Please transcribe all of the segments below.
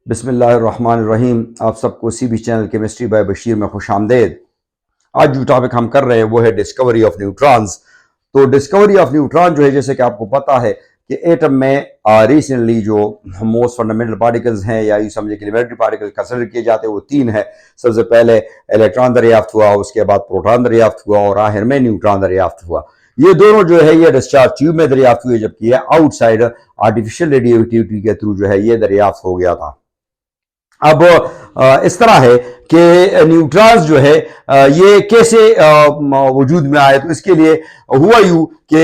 बिस्मिल्लाहिर्रहमानिर्रहीम। आप सबको CB channel chemistry bye Bashir में खुश आमदेद। आज जो टॉपिक हम कर रहे हैं वो है डिस्कवरी ऑफ न्यूट्रॉन्स। तो डिस्कवरी ऑफ न्यूट्रॉन जो है, जैसे कि आपको पता है कि एटम में रिसेंटली जो मोस्ट फंडामेंटल पार्टिकल्स हैं या यूँ समझे कि एलिमेंट्री पार्टिकल कंसिडर किए जाते हैं वो तीन है। सबसे पहले इलेक्ट्रॉन दरियाफ्त हुआ, उसके बाद प्रोटॉन दरियाफ्त हुआ और आखिर में न्यूट्रॉन दरियाफ्त हुआ। ये दोनों जो है ये डिस्चार्ज ट्यूब में दरियाफ्त हुए, जबकि ये आउटसाइड आर्टिफिशियल रेडियोएक्टिविटी के थ्रू जो है ये दरियाफ्त हो गया था। अब इस तरह है कि न्यूट्रॉन्स जो है ये कैसे वजूद में आए। तो इसके लिए हुआ यूं कि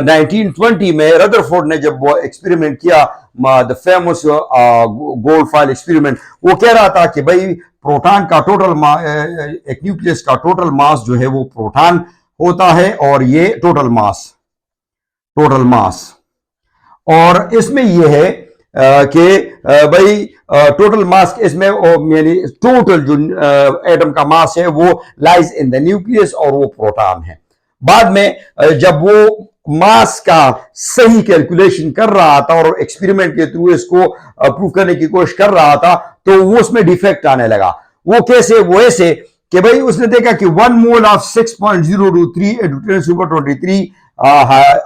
1920 में रदरफोर्ड ने जब वो एक्सपेरिमेंट किया, the famous gold foil experiment, वो कह रहा था कि भाई प्रोटॉन का टोटल एक न्यूक्लियस का टोटल मास जो है वो प्रोटॉन होता है और ये टोटल मास और इसमें यह है कि भाई टोटल मास इसमें यानी टोटल जो एटम का मास है वो लाइज इन द न्यूक्लियस और वो प्रोटॉन है। बाद में जब वो मास का सही कैलकुलेशन कर रहा था और एक्सपेरिमेंट के थ्रू इसको प्रूव करने की कोशिश कर रहा था तो वो उसमें डिफेक्ट आने लगा। वो कैसे? वो ऐसे कि भाई उसने देखा कि 1 मोल ऑफ 6.023 into 10 super 23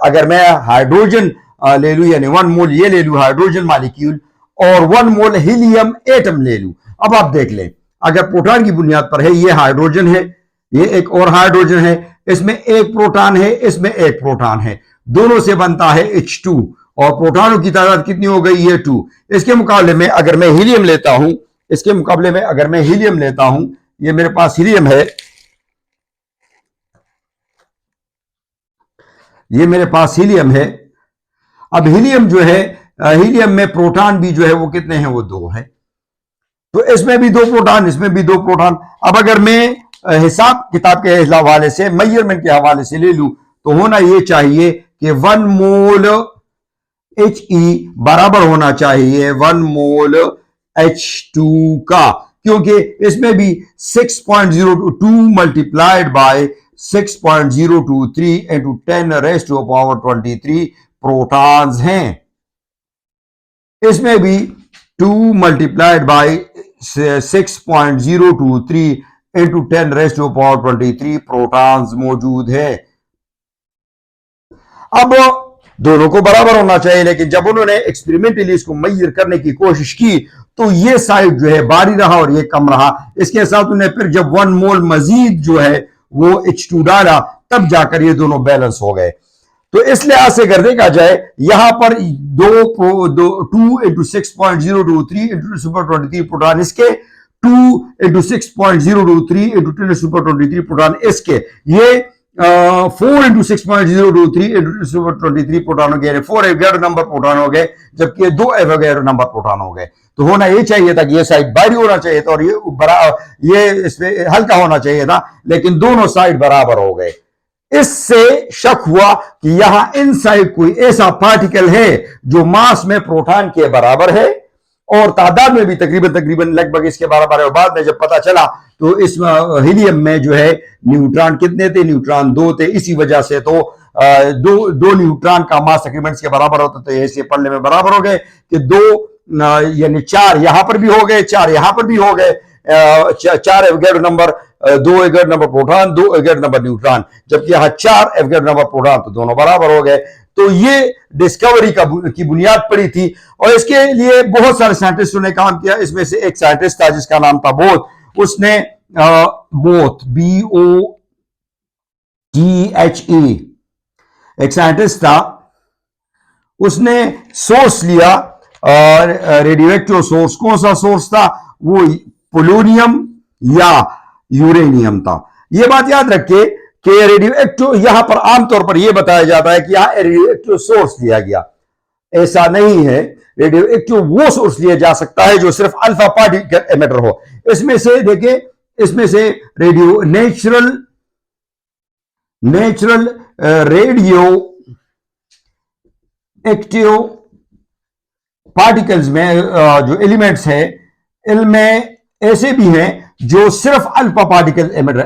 अगर मैं हाइड्रोजन ले लूं, यानी 1 मोल ये ले लूं हाइड्रोजन मॉलिक्यूल और 1 मोल हीलियम एटम ले लूं। अब आप देख लें, अगर प्रोटॉन की बुनियाद पर है, ये हाइड्रोजन है, ये एक और हाइड्रोजन है, इसमें एक प्रोटॉन है, इसमें एक प्रोटॉन है, दोनों से बनता है H2 और प्रोटॉनों की तादाद कितनी हो गई? ये 2। इसके मुकाबले में अगर मैं हीलियम लेता हूं, ये मेरे पास हीलियम है, ये मेरे पास हीलियम है। अब हीलियम जो है, हीलियम में प्रोटॉन भी जो है वो कितने हैं? वो 2 है। तो इसमें भी 2 प्रोटॉन, इसमें भी 2 प्रोटॉन। अब अगर मैं हिसाब किताब के हवाले से, मेजरमेंट के हवाले से ले लूं तो होना ये चाहिए कि 1 मोल He बराबर होना चाहिए 1 मोल H2 का, क्योंकि इसमें भी 6.022 multiplied by 6.023 into 10 raised to power 23 protons हैं। इसमें भी 2 multiplied by 6.023 into 10 raised to power 23 protons मौजूद है। अब दोनों को बराबर होना चाहिए, लेकिन जब उन्होंने एक्सपेरिमेंटली इसको मेजर करने की कोशिश की तो ये साइड जो है भारी रहा और ये कम रहा। इसके साथ उन्हें फिर जब 1 मोल मजीद जो है वो H2 डाला, तब जाकर ये दोनों बैलेंस हो गए। तो इस लिहाज से अगर देखा जाए, यहां पर 2 into 6.023 into 10 super 23 प्रोटॉन इसके, 2 into 6.023 into 10 super 23 प्रोटॉन इसके, ये 4 into 6.023 into 10 super 23 प्रोटॉन हो गए, 4 एवोगैड्रो नंबर प्रोटॉन हो गए, जबकि 2 एवोगैड्रो नंबर प्रोटॉन हो गए। तो होना ये चाहिए था कि ये साइड भारी होना चाहिए था और ये इसमें हल्का होना चाहिए था, लेकिन दोनों साइड बराबर हो गए। इससे शक हुआ कि यहां इनसाइड कोई ऐसा पार्टिकल है जो मास में प्रोटॉन के बराबर है और तादाद में भी तकरीबन लगभग इसके बराबर है। और बाद में जब पता चला तो इस हीलियम में जो है न्यूट्रॉन कितने थे? न्यूट्रॉन 2 थे। इसी वजह से तो दो न्यूट्रॉन का मास तकरीबन इसके बराबर होता, तो ऐसे पढ़ने में बराबर हो गए कि 2 यानी 4 यहां पर भी हो गए, 4 यहां पर भी हो गए। 4 Avogadro number, 2 Avogadro number proton, 2 Avogadro number neutron, जबकि यहां 4 एवोगैड्रो नंबर प्रोटॉन, तो दोनों बराबर हो गए। तो ये डिस्कवरी की बुनियाद पड़ी थी और इसके लिए बहुत सारे साइंटिस्टों ने काम किया। इसमें से एक साइंटिस्ट था जिसका नाम था बोथ। उसने बोथ BOTHE एक साइंटिस्ट था, उसने सोर्स लिया रेडियोएक्टिव सोर्स। कौन सा सोर्स था? वो पोलोनियम या यूरेनियम था। यह बात याद रखिए कि रेडियोएक्टिव यहां पर आमतौर पर यह बताया जाता है कि यहां रेडियोएक्टिव सोर्स लिया गया, ऐसा नहीं है। रेडियोएक्टिव वो सोर्स लिया जा सकता है जो सिर्फ अल्फा पार्टिकल एमिटर हो। इसमें से देखिए, इसमें से radio natural radio active particles में जो एलिमेंट्स हैं, इनमें ऐसे भी हैं जो सिर्फ alpha particle emitter,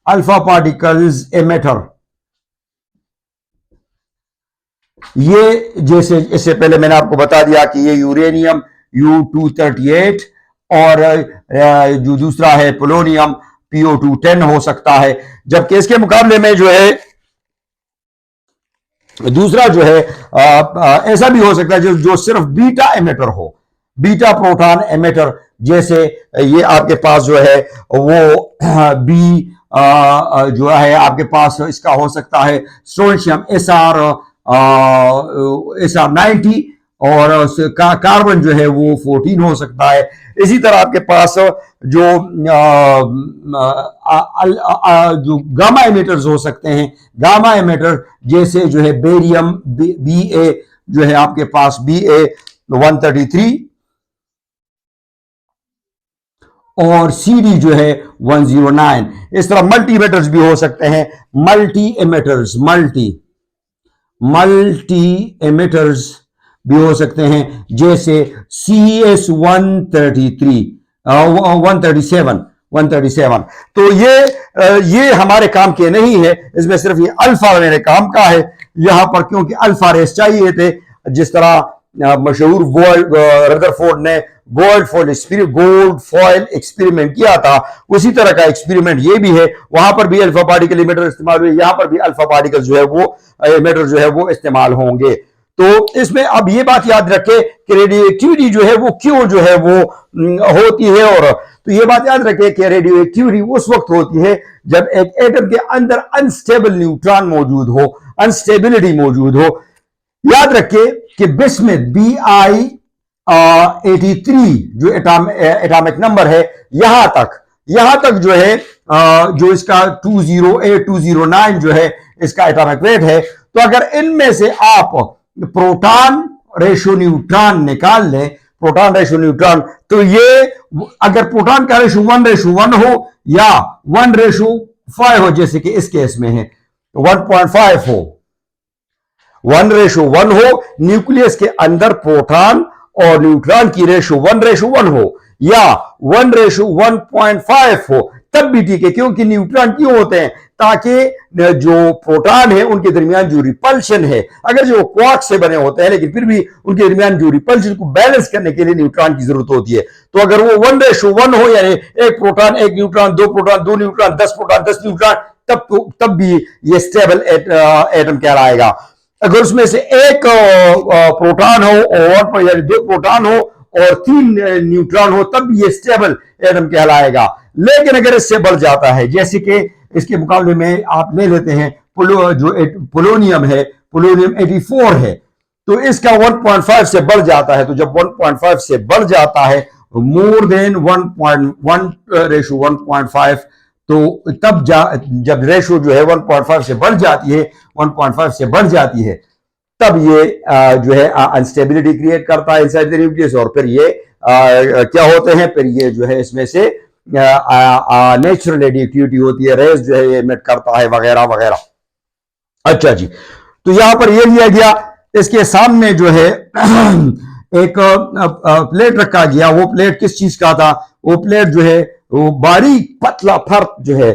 alpha particles emitter. ये जैसे इससे पहले मैंने आपको बता दिया कि ये यूरेनियम, U238, और जो दूसरा है पोलोनियम PO210 हो सकता है। जबकि इसके मुकाबले में जो है दूसरा जो है ऐसा भी हो सकता है जो सिर्फ बीटा एमिटर हो, बीटा प्रोटॉन एमिटर, जैसे ये आपके पास जो है वो बी जो है आपके पास इसका हो सकता है स्ट्रोंशियम SR90, और कार्बन जो है वो 14 हो सकता है। इसी तरह आपके पास जो जो गामा एमिटर्स हो सकते हैं, गामा एमिटर जैसे जो है बेरियम BA जो है आपके पास BA133, और CD जो है 109। इस तरह मल्टी एमिटर्स भी हो सकते हैं, मल्टी एमिटर्स भी हो सकते हैं, जैसे CS137। तो ये हमारे काम के नहीं है, इसमें सिर्फ ये अल्फा मेरे काम का है यहां पर, क्योंकि अल्फा रेस चाहिए थे। जिस तरह मशहूर रदरफोर्ड ने गोल्ड फॉइल एक्सपेरिमेंट किया था, उसी तरह का एक्सपेरिमेंट ये भी है। वहां पर भी अल्फा पार्टिकल इमिटर इस्तेमाल हुए, यहां पर भी अल्फा पार्टिकल जो है वो इमिटर जो है वो इस्तेमाल होंगे। तो इसमें अब ये बात याद रखें कि रेडियो एक्टिविटी जो है वो क्यों जो है वो होती है, और तो ये बात याद रखें कि रेडियो एक्टिविटी उस वक्त होती है जब एक एटम के अंदर अनस्टेबल न्यूट्रॉन मौजूद हो, अनस्टेबिलिटी मौजूद हो। याद रखें कि बिस्मिथ BI83 जो एटॉमिक नंबर है, यहां तक जो है जो इसका 208-209 जो है इसका एटॉमिक वेट है। तो अगर इनमें से आप प्रोटॉन रेशो न्यूट्रॉन निकाल लें, प्रोटॉन रेशो न्यूट्रॉन, तो ये अगर प्रोटॉन का रेशो 1:1 हो या 1:5 हो, जैसे कि इस केस में है 1.5 हो, 1:1 हो, न्यूक्लियस के अंदर प्रोटॉन और न्यूट्रॉन की रेशो 1:1 हो या 1:1.5 हो, तब भी ठीक है। क्योंकि न्यूट्रॉन क्यों होते हैं? ताकि जो प्रोटॉन है उनके दरमियान जो रिपल्शन है, अगर जो क्वार्क्स से बने होते हैं लेकिन फिर भी उनके दरमियान जो रिपल्शन को बैलेंस करने के लिए न्यूट्रॉन की जरूरत होती है। तो अगर वो 1:1 हो, यानी एक प्रोटॉन एक न्यूट्रॉन, दो प्रोटॉन दो न्यूट्रॉन, 10 प्रोटॉन 10 न्यूट्रॉन, तब भी ये स्टेबल एटम कहलाएगा। अगर उसमें से एक प्रोटॉन हो और यानी 2 प्रोटॉन हो और 3 न्यूट्रॉन हो, तब ये स्टेबल एटम कहलाएगा। लेकिन अगर इससे बढ़ जाता है, जैसे कि इसके मुकाबले में आप ले लेते हैं जो पोलोनियम है, पोलोनियम 84 है, तो इसका 1.5 से बढ़ जाता है। तो जब 1.5 से बढ़ जाता है, मोर देन 1.1:1.5, तो तब जब रेशो जो है 1.5 से बढ़ जाती है, 1.5 से बढ़ जाती है, तब ये जो है अनस्टेबिलिटी क्रिएट करता है इनसाइड द न्यूक्लियस, और फिर ये क्या होते हैं, फिर ये जो है इसमें से नेचुरल रेडियोएक्टिविटी होती है, रेज जो है ये एमिट करता है, वगैरह वगैरह। अच्छा जी, तो यहां पर ये लिया गया, इसके सामने जो है एक प्लेट रखा गया। वो प्लेट किस चीज का था? वो प्लेट जो है वो बारीक पतला फर्क जो है,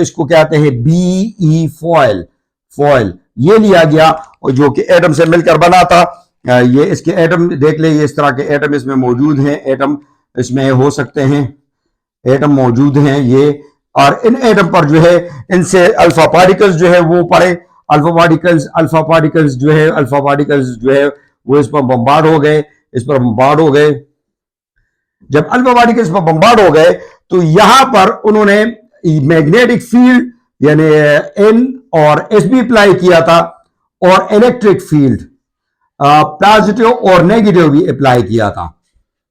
इसको कहते हैं BE फॉयल, ये लिया गया, जो कि एटम से मिलकर बना था। ये इसके एटम देख ले, ये इस तरह के एटम इसमें मौजूद हैं, एटम इसमें हो सकते हैं, एटम मौजूद हैं ये, और इन एटम पर जो है इनसे अल्फा पार्टिकल्स जो है वो पड़े, अल्फा पार्टिकल्स जो है वो इस पर बम्बार्ड हो गए, जब अल्फा पार्टिकल्स पर बम्बार्ड हो गए, तो यहां पर उन्होंने मैग्नेटिक फील्ड यानी N और SB अप्लाई किया था, और इलेक्ट्रिक फील्ड पॉजिटिव और नेगेटिव भी अप्लाई किया था,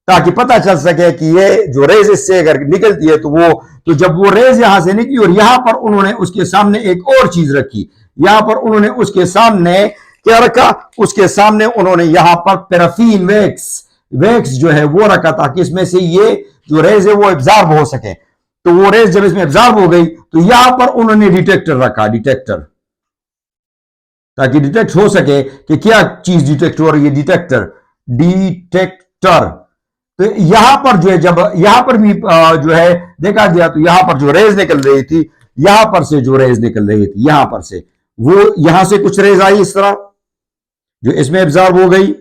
ताकि पता चल सके कि ये जो रेज इससे अगर निकलती है तो जब वो रेज यहां से निकली, और यहां पर उन्होंने उसके सामने एक और चीज रखी, यहां पर उन्होंने उसके सामने क्या रखा? उसके सामने उन्होंने यहां पर पैराफिन वैक्स जो है वो रखा, ताकि इसमें से ये जो रेज है वो एब्जॉर्ब हो सके। तो वो रेज जब इसमें एब्जॉर्ब हो गई, तो यहां पर उन्होंने डिटेक्टर रखा, ताकि डिटेक्ट हो सके कि क्या चीज डिटेक्ट हो रही है, डिटेक्टर। तो यहां पर जो है, जब यहां पर भी जो है देखा गया, तो यहां पर जो रेज निकल रही थी, यहां पर से जो रेज निकल रही थी, यहां पर से वो यहां से कुछ रेज आई इस तरह, जो इसमें एब्जॉर्ब हो गई,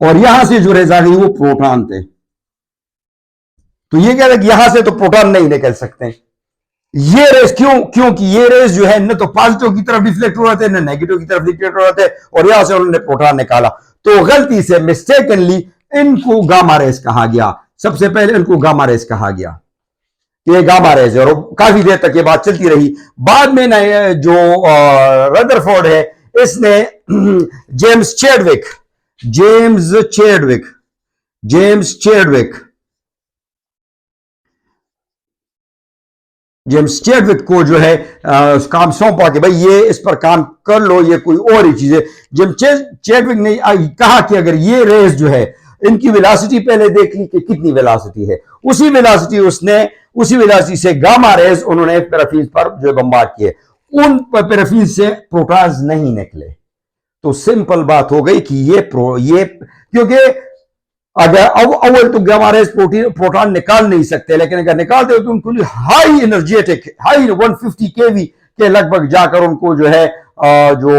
और यहां से जो रेज आ गई वो प्रोटॉन थे। तो ये कह रहे कि यहां से तो प्रोटॉन नहीं निकल सकते। ये रेस क्योंकि ये रेस जो है न तो पॉजिटिव की तरफ डिफ्लेक्ट हो रहे थे, न नेगेटिव की तरफ डिफ्लेक्ट हो रहे थे, और यहां से उन्होंने प्रोटॉन निकाला। तो गलती से मिस्टेकनली इनको गामा रेस कहा गया। सबसे पहले इनको गामा रेस कहा गया, ये गामा रेस है, और काफी देर तक ये बात चलती रही। बाद में जो रदरफोर्ड है, इसने जेम्स चैडविक जेम्स चैडविक को जो है काम सौंपा कि भाई ये इस पर काम कर लो, ये कोई और ही चीज है। जेम्स चैडविक ने कहा कि अगर ये रेस जो है, इनकी वेलोसिटी पहले देख ली कि कितनी वेलोसिटी है, उसी वेलोसिटी से गामा रेस उन्होंने पैराफिन पर जो बम्बार्ड किए, उन पैराफिन से प्रोटॉन्स नहीं निकले। तो सिंपल बात हो गई कि ये क्योंकि अगर अव्वल तो गामा रेस प्रोटॉन निकाल नहीं सकते, लेकिन अगर निकालते हो तो उनको हाई एनर्जेटिक, हाई 150 केवी के लगभग जाकर उनको जो है जो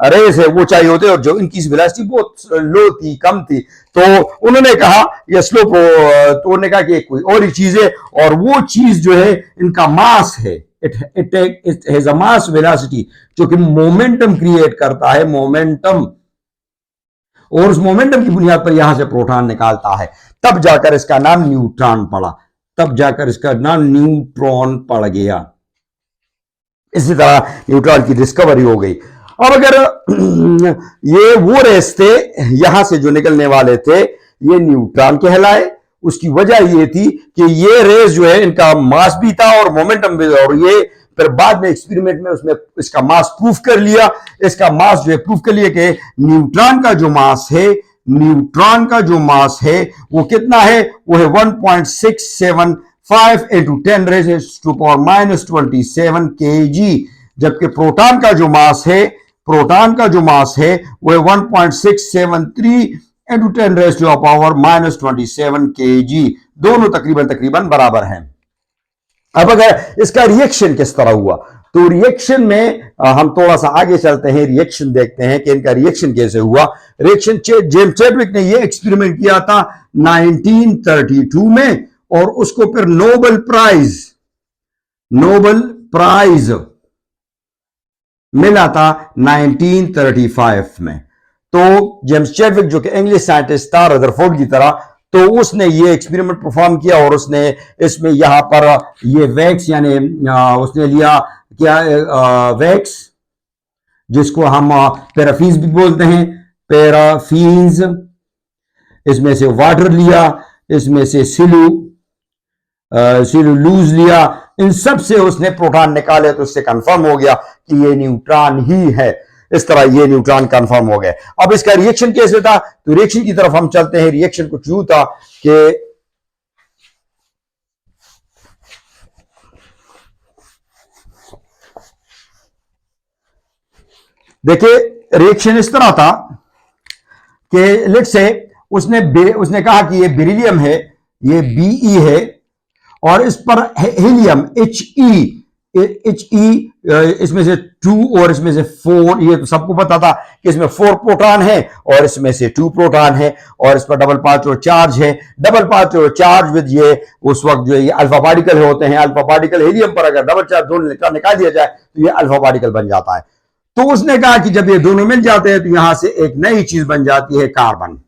रेस है वो चाहिए होते, और जो इनकी वेलोसिटी बहुत लो थी, कम थी। तो उन्होंने कहा ये स्लो, तो उन्होंने कहा कि कोई और ही चीज है, और वो चीज जो है इनका मास है। It has a mass velocity, जो कि मोमेंटम क्रिएट करता है, मोमेंटम, और उस मोमेंटम की बुनियाद पर यहां से प्रोटॉन निकालता है। तब जाकर इसका नाम न्यूट्रॉन पड़ गया। इसी तरह न्यूट्रॉन की डिस्कवरी हो गई। अब अगर ये वो रेस थे यहां से जो निकलने वाले थे, ये न्यूट्रॉन कहलाए। उसकी वजह ये थी कि ये रेस जो है इनका मास भी था और मोमेंटम भी था, और ये फिर बाद में एक्सपेरिमेंट में उसमें इसका मास प्रूफ कर लिया। इसका मास जो है प्रूफ कर लिया कि न्यूट्रॉन का जो मास है वो कितना है, वो है 1.675 into 10 raise to power -27 kg, जबकि प्रोटॉन का जो मास है वो है 1.673 into 10 raise to power -27 kg। दोनों तकरीबन बराबर हैं। अब अगर इसका रिएक्शन किस तरह हुआ, तो रिएक्शन में हम थोड़ा सा आगे चलते हैं, रिएक्शन देखते हैं कि इनका रिएक्शन कैसे हुआ। रिएक्शन जेम्स चैडविक ने ये एक्सपेरिमेंट किया था 1932 में, और उसको फिर नोबेल प्राइज मिला था 1935 में। तो जेम्स चैडविक जो कि इंग्लिश साइंटिस्ट था रदरफोर्ड की तरह, तो उसने ये एक्सपेरिमेंट परफॉर्म किया, और उसने इसमें यहां पर ये वैक्स, यानी उसने लिया क्या, वैक्स, जिसको हम पैराफिन्स भी बोलते हैं, पैराफिन्स, इसमें से वाटर लिया, इसमें से सिलुलूज लिया, इन सब से उसने प्रोटॉन निकाले। तो उससे कंफर्म हो गया कि ये न्यूट्रॉन ही है। इस तरह ये न्यूट्रॉन कंफर्म हो गए। अब इसका रिएक्शन कैसे था, तो रिएक्शन की तरफ हम चलते हैं। रिएक्शन कुछ यूं था कि देखिए, रिएक्शन इस तरह था कि लेट से उसने कहा कि ये बेरिलियम है, ये Be है, और इस पर हीलियम He, इसमें से 2 और इसमें से 4, ये तो सबको पता था कि इसमें 4 प्रोटॉन है और इसमें से 2 प्रोटॉन है, और इस पर डबल पार्टिकल चार्ज है। डबल पार्टिकल चार्ज विद ये उस वक्त जो ये अल्फा पार्टिकल होते हैं, अल्फा पार्टिकल हीलियम पर अगर डबल चार्ज दोनों निकाल दिया जाए तो ये अल्फा पार्टिकल बन जाता है। तो उसने कहा कि जब ये दोनों मिल जाते हैं तो यहां से एक नई चीज बन जाती है, कार्बन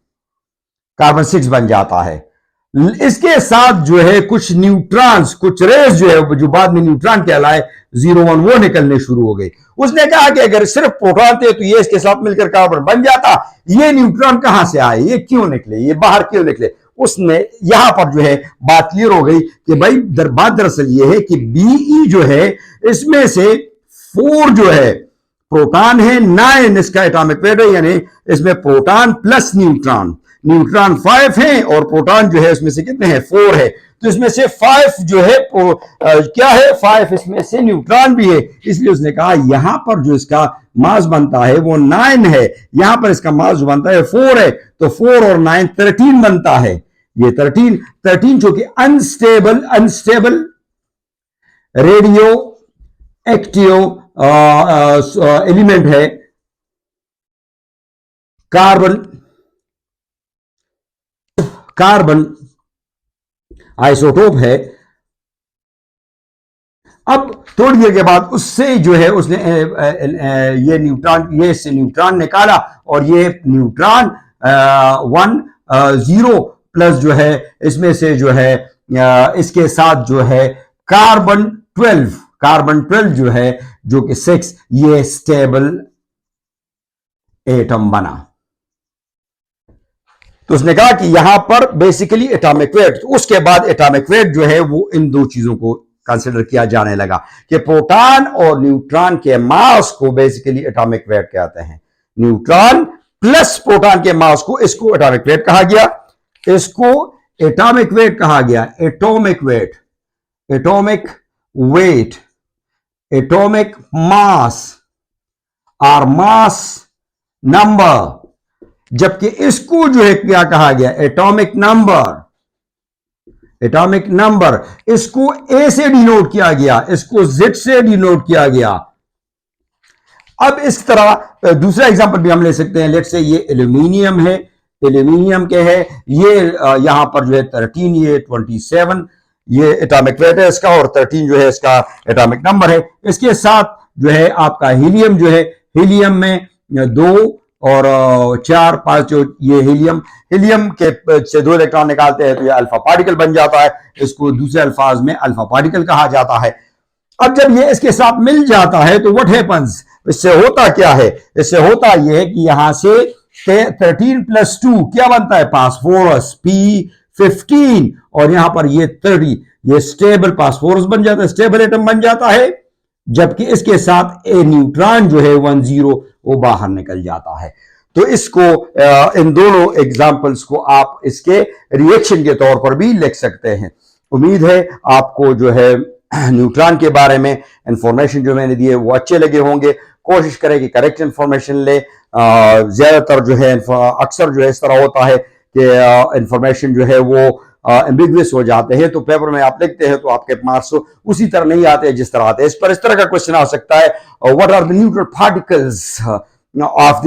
6 बन जाता है। इसके साथ जो है कुछ न्यूट्रॉन्स, कुछ रेस जो है, जो बाद में न्यूट्रॉन कहलाए 01, वो निकलने शुरू हो गई। उसने कहा कि अगर सिर्फ प्रोटॉन थे तो ये इसके साथ मिलकर कार्बन बन जाता, ये न्यूट्रॉन कहां से आए, ये क्यों निकले, ये बाहर क्यों निकले। उसने यहां पर जो है बात क्लियर हो गई कि भाई बात दरअसल ये है कि Be जो है, इसमें से 4 जो है प्रोटॉन है, 9 इसका एटॉमिक वेट है, यानी इसमें प्रोटॉन प्लस न्यूट्रॉन 5 है, और प्रोटॉन जो है उसमें से कितने हैं, 4 है। तो इसमें से 5 जो है क्या है, 5 इसमें से न्यूट्रॉन भी है। इसलिए उसने कहा यहां पर जो इसका मास बनता है वो 9 है, यहां पर इसका मास जो बनता है 4 है, तो 4 और 9 13 बनता है। ये 13 जो कि अनस्टेबल रेडियो एक्टिव एलिमेंट है, कार्बन कार्बन आइसोटोप है। अब थोड़ी देर के बाद उससे जो है उसने ये न्यूट्रॉन, ये से न्यूट्रॉन निकाला और ये न्यूट्रॉन 1 0 प्लस जो है इसमें से जो है इसके साथ जो है कार्बन 12 जो है जो कि 6, ये स्टेबल एटम बना। तो उसने कहा कि यहां पर बेसिकली एटॉमिक वेट, तो उसके बाद एटॉमिक वेट जो है वो इन दो चीजों को कंसिडर किया जाने लगा कि प्रोटॉन और न्यूट्रॉन के मास को बेसिकली एटॉमिक वेट कहते हैं। न्यूट्रॉन प्लस प्रोटॉन के मास को, इसको एटॉमिक वेट कहा गया, इसको एटॉमिक वेट कहा गया। Atomic weight, atomic weight, atomic mass और मास नंबर, जबकि इसको जो है क्या कहा गया, एटॉमिक नंबर। एटॉमिक नंबर इसको ए से डिनोट किया गया, इसको जेड से डिनोट किया गया। अब इस तरह दूसरा एग्जांपल भी हम ले सकते हैं। लेट्स से ये एल्यूमिनियम है, एल्यूमिनियम के है, ये यहां पर जो है 13, ये 27, ये एटॉमिक वेट है इसका, और 13 जो है इसका एटॉमिक नंबर है। इसके साथ जो है आपका हीलियम जो है, हीलियम में 2 और 4 5 जो ये हीलियम के से 2 इलेक्ट्रॉन निकालते हैं तो ये अल्फा पार्टिकल बन जाता है। इसको दूसरे अल्फाज में अल्फा पार्टिकल कहा जाता है। अब जब ये इसके साथ मिल जाता है तो व्हाट हैपेंस, इससे होता क्या है, इससे होता यह है कि यहां से 13 + 2 क्या बनता है, फास्फोरस P15, और यहां पर ये 30, ये स्टेबल फास्फोरस बन जाता है, स्टेबल एटम बन जाता है। जबकि इसके साथ ए न्यूट्रॉन जो है 1 0 वो बाहर निकल जाता है। तो इसको इन दोनों एग्जाम्पल्स को आप इसके रिएक्शन के तौर पर भी लिख सकते हैं। उम्मीद है आपको जो है न्यूट्रॉन के बारे में इंफॉर्मेशन जो मैंने दी है वो अच्छे लगे होंगे। कोशिश करें कि करेक्ट इंफॉर्मेशन ले। ज्यादातर जो है अक्सर जो है इस तरह होता है कि इंफॉर्मेशन जो है वो एम्बिग्युअस हो जाते हैं, तो पेपर में आप लिखते हैं तो आपके मार्क्स उसी तरह नहीं आते जिस तरह आते हैं। इस पर इस तरह का क्वेश्चन आ सकता है, what are the neutral particles of the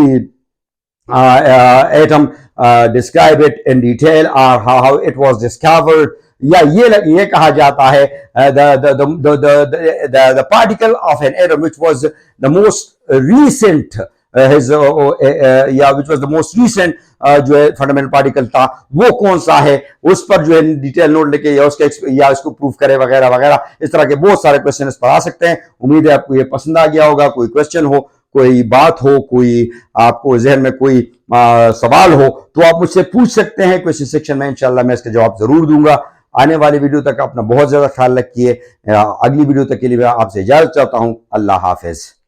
atom, describe it in detail, और हाउ इट वाज डिस्कवर्ड, या ये कहा जाता है the particle of an atom which was the most recent which was the most recent जो है fundamental particle था वो कौन सा है, उस पर जो है डिटेल नोट लेके या उसको प्रूव करे वगैरह वगैरह। इस तरह के बहुत सारे क्वेश्चन इस पर आ सकते हैं। उम्मीद है आपको ये पसंद आ गया होगा। कोई क्वेश्चन हो, कोई बात हो, कोई आपको जहन में कोई सवाल हो तो आप मुझसे पूछ सकते हैं क्वेश्चन सेक्शन में। इंशाल्लाह मैं इसका जवाब जरूर दूंगा। आने वाली वीडियो तक अपना बहुत ज्यादा ख्याल रखिए। अगली वीडियो तक के लिए मैं आपसे इजाजत चाहता हूं। अल्लाह हाफिज।